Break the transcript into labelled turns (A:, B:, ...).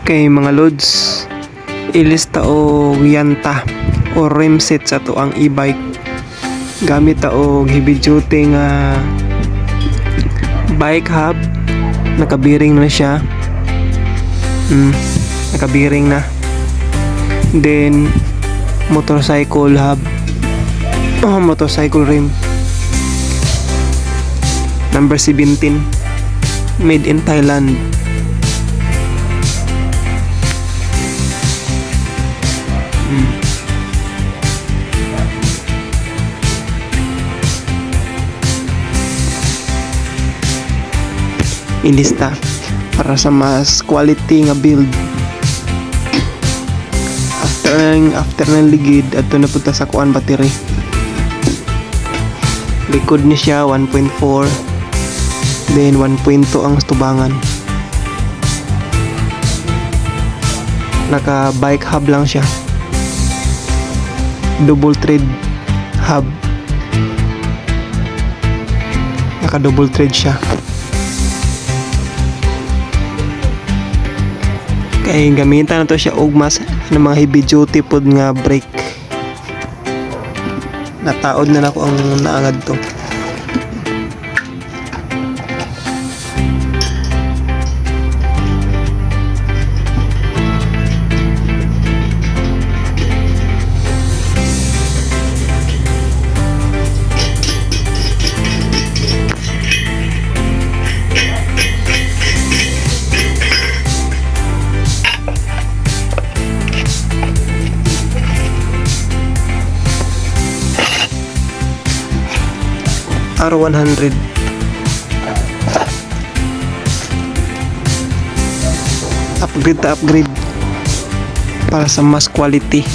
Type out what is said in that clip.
A: Kay mga lods, ilista o yanta o rim set sa to ang e-bike. Gamit ta og heavy duty nga bike hub. Nakabiring na siya. Nakabiring na. Then motorcycle hub. Motorcycle rim. Number 17. Made in Thailand. Ilista para sa mas quality nga build. After ng ligid adto na punta sa kuan battery. Likod ni siya 1.4, then 1.2 ang tubangan. Naka bike hub lang siya, double thread hub, naka double thread siya. Kaya gamitan na to siya og mas ng mga heavy duty pod nga brake. Nataod na nako ang naangad to. R100 upgrade para sa mas quality.